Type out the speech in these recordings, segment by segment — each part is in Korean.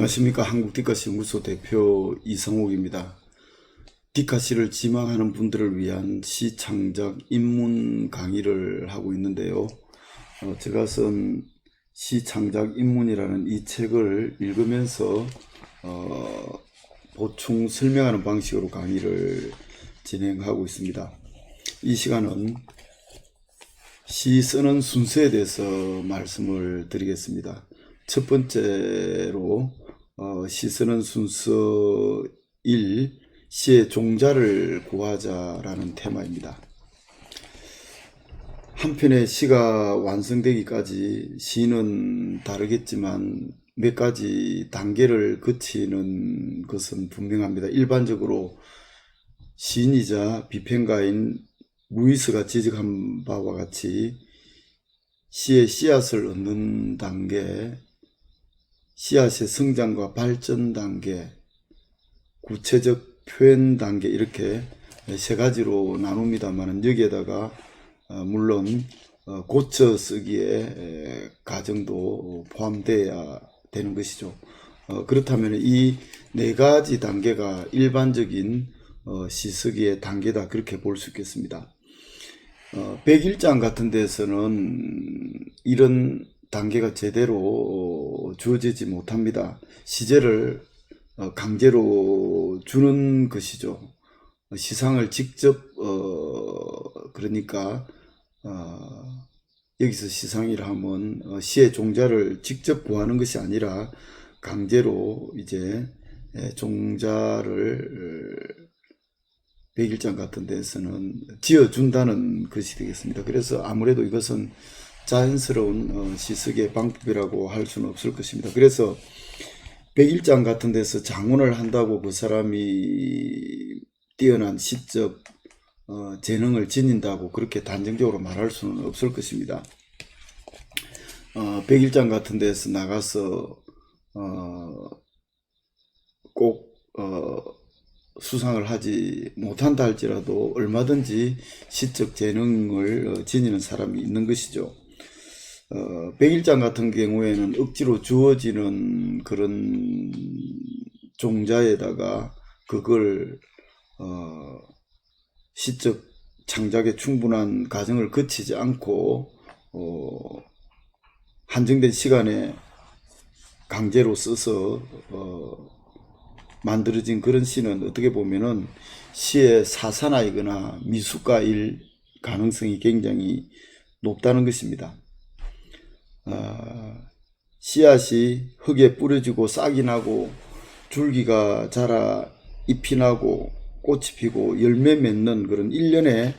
안녕하십니까. 한국디카시 연구소 대표 이성욱입니다. 디카시를 지망하는 분들을 위한 시창작 입문 강의를 하고 있는데요. 제가 쓴 시창작 입문이라는 이 책을 읽으면서 보충 설명하는 방식으로 강의를 진행하고 있습니다. 이 시간은 시 쓰는 순서에 대해서 말씀을 드리겠습니다. 첫 번째로 시 쓰는 순서 1, 시의 종자를 구하자라는 테마입니다. 한 편의 시가 완성되기까지 시는 다르겠지만 몇 가지 단계를 거치는 것은 분명합니다. 일반적으로 시인이자 비평가인 루이스가 지적한 바와 같이 시의 씨앗을 얻는 단계, 씨앗의 성장과 발전 단계, 구체적 표현 단계, 이렇게 세 가지로 나눕니다만 여기에다가 물론 고쳐 쓰기의 과정도 포함되어야 되는 것이죠. 그렇다면 이 네 가지 단계가 일반적인 시쓰기의 단계다, 그렇게 볼 수 있겠습니다. 백일장 같은 데서는 이런 단계가 제대로 주어지지 못합니다. 시제를 강제로 주는 것이죠. 시상을 직접 그러니까 여기서 시상이라 하면 시의 종자를 직접 구하는 것이 아니라 강제로 이제 종자를 백일장 같은 데서는 지어준다는 것이 되겠습니다. 그래서 아무래도 이것은 자연스러운 시쓰기의 방법이라고 할 수는 없을 것입니다. 그래서 백일장 같은 데서 장원을 한다고 그 사람이 뛰어난 시적 재능을 지닌다고 그렇게 단정적으로 말할 수는 없을 것입니다. 백일장 같은 데서 나가서 꼭 수상을 하지 못한다 할지라도 얼마든지 시적 재능을 지니는 사람이 있는 것이죠. 백일장 같은 경우에는 억지로 주어지는 그런 종자에다가 그걸 시적 창작에 충분한 과정을 거치지 않고 한정된 시간에 강제로 써서 만들어진 그런 시는 어떻게 보면은 시의 사사나이거나 미숙가일 가능성이 굉장히 높다는 것입니다. 씨앗이 흙에 뿌려지고 싹이 나고 줄기가 자라 잎이 나고 꽃이 피고 열매 맺는 그런 일련의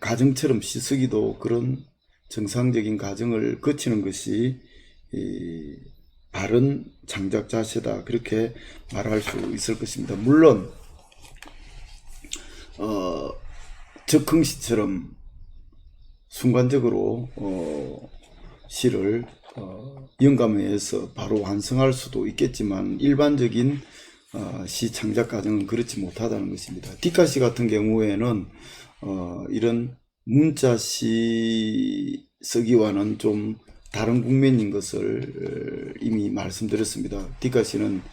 과정처럼 시쓰기도 그런 정상적인 과정을 거치는 것이 바른 창작 자세다, 그렇게 말할 수 있을 것입니다. 물론 적흥시처럼 순간적으로 시를 영감에 의해서 바로 완성할 수도 있겠지만 일반적인 시 창작 과정은 그렇지 못하다는 것입니다. 디카시 같은 경우에는 이런 문자시 쓰기와는 좀 다른 국면인 것을 이미 말씀드렸습니다. 디카시는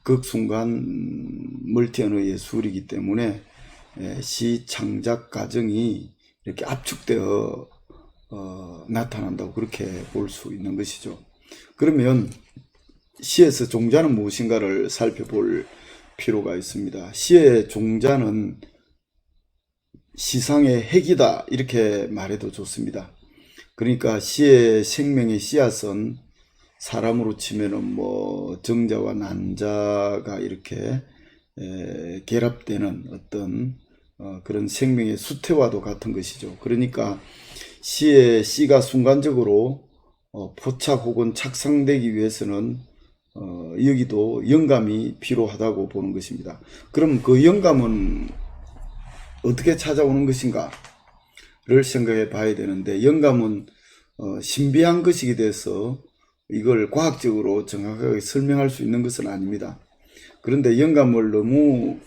극순간 멀티언어 예술이기 때문에 시 창작 과정이 이렇게 압축되어 나타난다고 그렇게 볼 수 있는 것이죠. 그러면 시에서 종자는 무엇인가를 살펴볼 필요가 있습니다. 시의 종자는 시상의 핵이다, 이렇게 말해도 좋습니다. 그러니까 시의 생명의 씨앗은 사람으로 치면은 뭐 정자와 난자가 이렇게 결합되는 어떤 그런 생명의 수태와도 같은 것이죠. 그러니까 시의 씨가 순간적으로 포착 혹은 착상되기 위해서는 여기도 영감이 필요하다고 보는 것입니다. 그럼 그 영감은 어떻게 찾아오는 것인가 를 생각해 봐야 되는데, 영감은 신비한 것이기 돼서 이걸 과학적으로 정확하게 설명할 수 있는 것은 아닙니다. 그런데 영감을 너무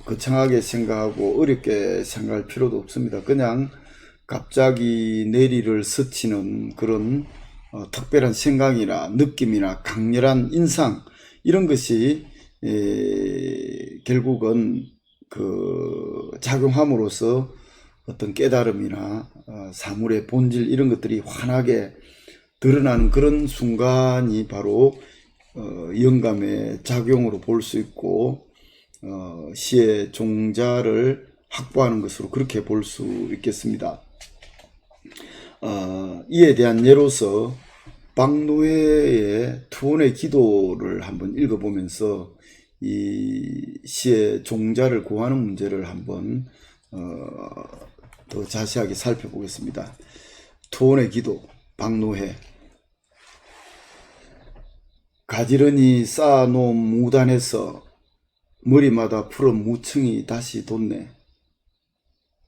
거창하게 생각하고 어렵게 생각할 필요도 없습니다. 그냥 갑자기 내리를 스치는 그런 특별한 생각이나 느낌이나 강렬한 인상 이런 것이 결국은 그 작용함으로써 어떤 깨달음이나 사물의 본질 이런 것들이 환하게 드러나는 그런 순간이 바로 영감의 작용으로 볼 수 있고 시의 종자를 확보하는 것으로 그렇게 볼 수 있겠습니다. 이에 대한 예로서 박노해의 투혼의 기도를 한번 읽어보면서 이 시의 종자를 구하는 문제를 한번 더 자세하게 살펴보겠습니다. 투혼의 기도, 박노해. 가지런히 쌓아놓은 무단에서 머리마다 푸른 무층이 다시 돋네.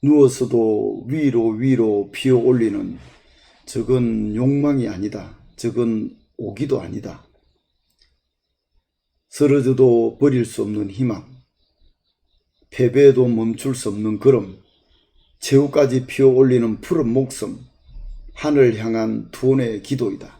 누워서도 위로 피어 올리는 저건 욕망이 아니다. 저건 오기도 아니다. 쓰러져도 버릴 수 없는 희망, 패배해도 멈출 수 없는 걸음, 최후까지 피어 올리는 푸른 목숨, 하늘 향한 투혼의 기도이다.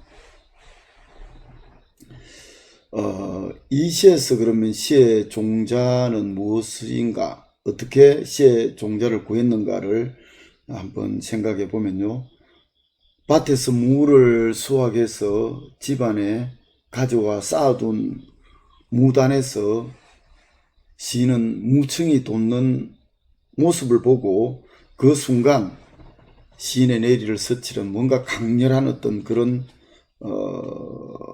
이 시에서 그러면 시의 종자는 무엇인가, 어떻게 시의 종자를 구했는가를 한번 생각해 보면요. 밭에서 무를 수확해서 집안에 가져와 쌓아둔 무단에서 시인은 무층이 돋는 모습을 보고 그 순간 시인의 내리를 스치는 뭔가 강렬한 어떤 그런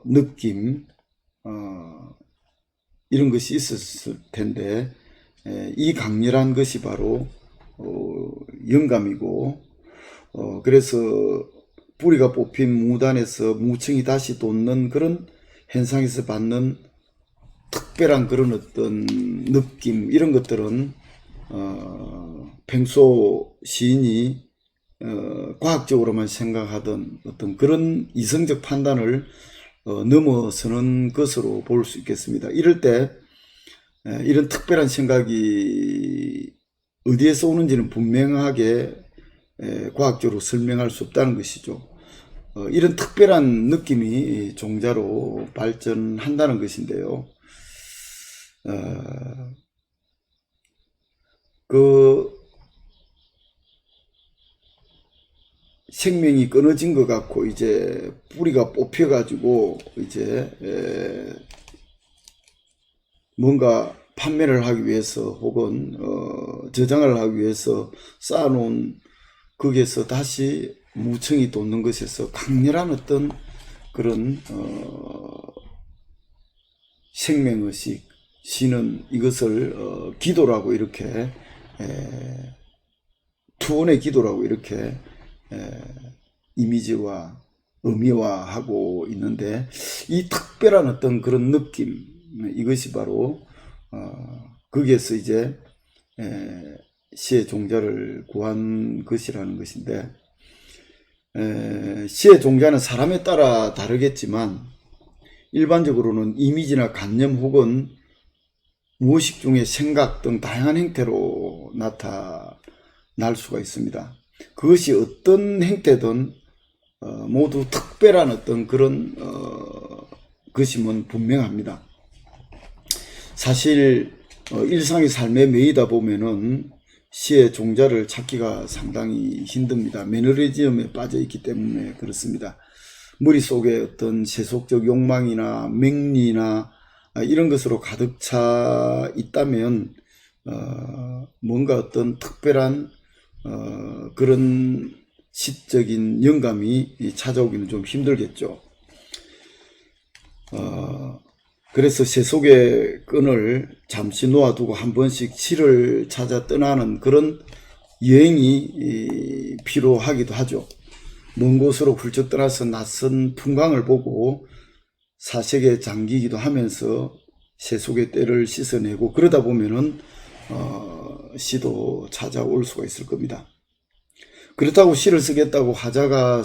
느낌, 이런 것이 있었을 텐데 이 강렬한 것이 바로 영감이고, 그래서 뿌리가 뽑힌 무단에서 무층이 다시 돋는 그런 현상에서 받는 특별한 그런 어떤 느낌, 이런 것들은 평소 시인이 과학적으로만 생각하던 어떤 그런 이성적 판단을 넘어서는 것으로 볼 수 있겠습니다. 이럴 때 이런 특별한 생각이 어디에서 오는지는 분명하게 과학적으로 설명할 수 없다는 것이죠. 이런 특별한 느낌이 종자로 발전한다는 것인데요. 그 생명이 끊어진 것 같고 이제 뿌리가 뽑혀 가지고 이제 뭔가 판매를 하기 위해서 혹은 저장을 하기 위해서 쌓아놓은 거기에서 다시 무층이 돋는 것에서 강렬한 어떤 그런 생명의식, 시는 이것을 기도라고 이렇게 투혼의 기도라고 이렇게 이미지와 의미화하고 있는데, 이 특별한 어떤 그런 느낌, 이것이 바로 거기에서 이제 시의 종자를 구한 것이라는 것인데, 시의 종자는 사람에 따라 다르겠지만 일반적으로는 이미지나 관념 혹은 무의식 중의 생각 등 다양한 형태로 나타날 수가 있습니다. 그것이 어떤 형태든 모두 특별한 어떤 그런 것임은 분명합니다. 사실 일상의 삶에 매이다 보면은 시의 종자를 찾기가 상당히 힘듭니다. 매너리즘에 빠져 있기 때문에 그렇습니다. 머릿속에 어떤 세속적 욕망이나 맹리나 이런 것으로 가득 차 있다면 뭔가 어떤 특별한 그런 시적인 영감이 찾아오기는 좀 힘들겠죠. 그래서 세속의 끈을 잠시 놓아두고 한 번씩 시를 찾아 떠나는 그런 여행이 필요하기도 하죠. 먼 곳으로 훌쩍 떠나서 낯선 풍광을 보고 사색에 잠기기도 하면서 세속의 때를 씻어내고 그러다 보면은 시도 찾아올 수가 있을 겁니다. 그렇다고 시를 쓰겠다고 하자가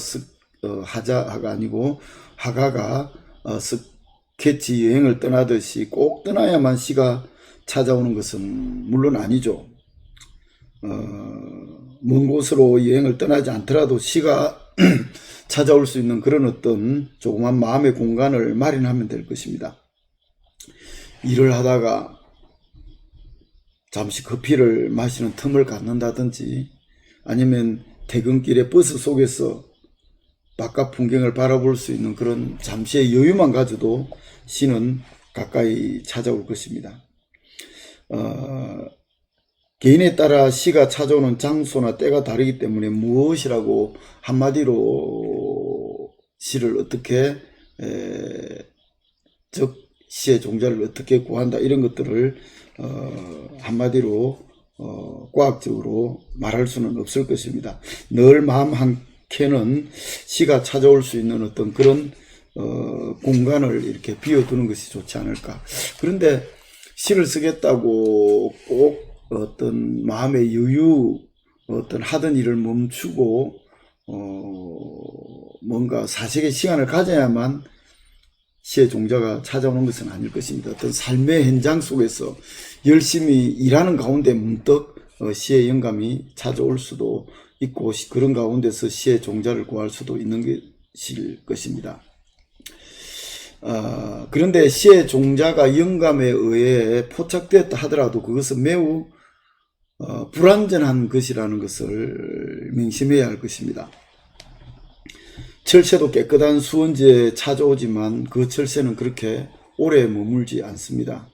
아니고 화가가 스케치 여행을 떠나듯이 꼭 떠나야만 시가 찾아오는 것은 물론 아니죠. 먼 곳으로 여행을 떠나지 않더라도 시가 찾아올 수 있는 그런 어떤 조그만 마음의 공간을 마련하면 될 것입니다. 일을 하다가 잠시 커피를 마시는 틈을 갖는다든지, 아니면 퇴근길에 버스 속에서 바깥 풍경을 바라볼 수 있는 그런 잠시의 여유만 가져도 시는 가까이 찾아올 것입니다. 개인에 따라 시가 찾아오는 장소나 때가 다르기 때문에 무엇이라고 한마디로 시를 어떻게 즉 시의 종자를 어떻게 구한다, 이런 것들을 한마디로 과학적으로 말할 수는 없을 것입니다. 늘 마음 한켠은 시가 찾아올 수 있는 어떤 그런 공간을 이렇게 비워두는 것이 좋지 않을까. 그런데 시를 쓰겠다고 꼭 어떤 마음의 여유, 어떤 하던 일을 멈추고 뭔가 사색의 시간을 가져야만 시의 종자가 찾아오는 것은 아닐 것입니다. 어떤 삶의 현장 속에서 열심히 일하는 가운데 문득 시의 영감이 찾아올 수도 있고, 그런 가운데서 시의 종자를 구할 수도 있는 것일 것입니다. 그런데 시의 종자가 영감에 의해 포착되었다 하더라도 그것은 매우 불완전한 것이라는 것을 명심해야 할 것입니다. 철새도 깨끗한 수원지에 찾아오지만 그 철새는 그렇게 오래 머물지 않습니다.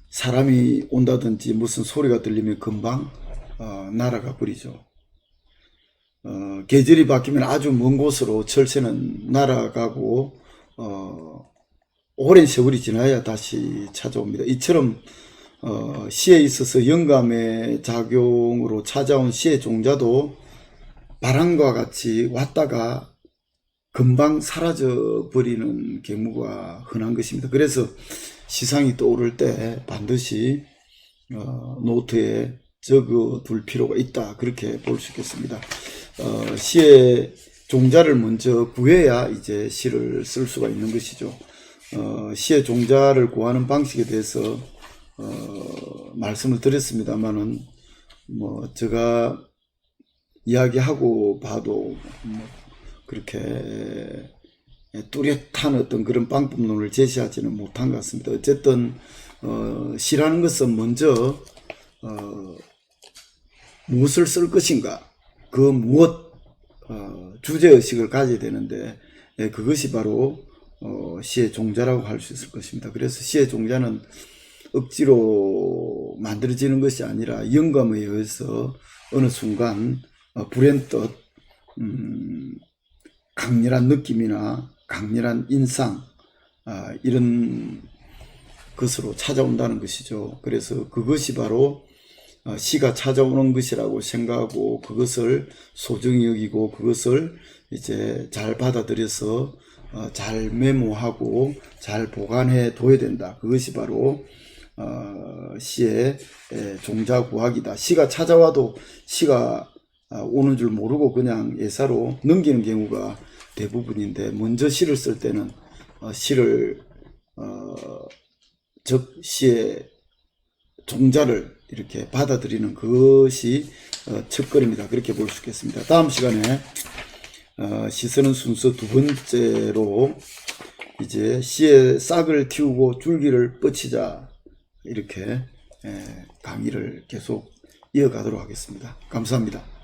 사람이 온다든지 무슨 소리가 들리면 금방 날아가 버리죠. 계절이 바뀌면 아주 먼 곳으로 철새는 날아가고 오랜 세월이 지나야 다시 찾아옵니다. 이처럼 시에 있어서 영감의 작용으로 찾아온 시의 종자도 바람과 같이 왔다가 금방 사라져 버리는 경우가 흔한 것입니다. 그래서 시상이 떠오를 때 반드시 노트에 적어 둘 필요가 있다, 그렇게 볼 수 있겠습니다. 시의 종자를 먼저 구해야 이제 시를 쓸 수가 있는 것이죠. 시의 종자를 구하는 방식에 대해서 말씀을 드렸습니다만은 제가 이야기하고 봐도 그렇게 뚜렷한 어떤 그런 방법론을 제시하지는 못한 것 같습니다. 어쨌든 시라는 것은 먼저 무엇을 쓸 것인가, 그 무엇 주제의식을 가져야 되는데 그것이 바로 시의 종자라고 할 수 있을 것입니다. 그래서 시의 종자는 억지로 만들어지는 것이 아니라 영감에 의해서 어느 순간 불현듯 강렬한 느낌이나 강렬한 인상, 이런 것으로 찾아온다는 것이죠. 그래서 그것이 바로 시가 찾아오는 것이라고 생각하고 그것을 소중히 여기고 그것을 이제 잘 받아들여서 잘 메모하고 잘 보관해 둬야 된다. 그것이 바로 시의 종자 구하기다. 시가 찾아와도 시가 오는 줄 모르고 그냥 예사로 넘기는 경우가 대부분인데, 먼저 시를 쓸 때는 시를 즉 시의 종자를 이렇게 받아들이는 것이 첫걸음이다, 그렇게 볼 수 있겠습니다. 다음 시간에 시 쓰는 순서 두 번째로 이제 시의 싹을 틔우고 줄기를 뻗치자, 이렇게 강의를 계속 이어가도록 하겠습니다. 감사합니다.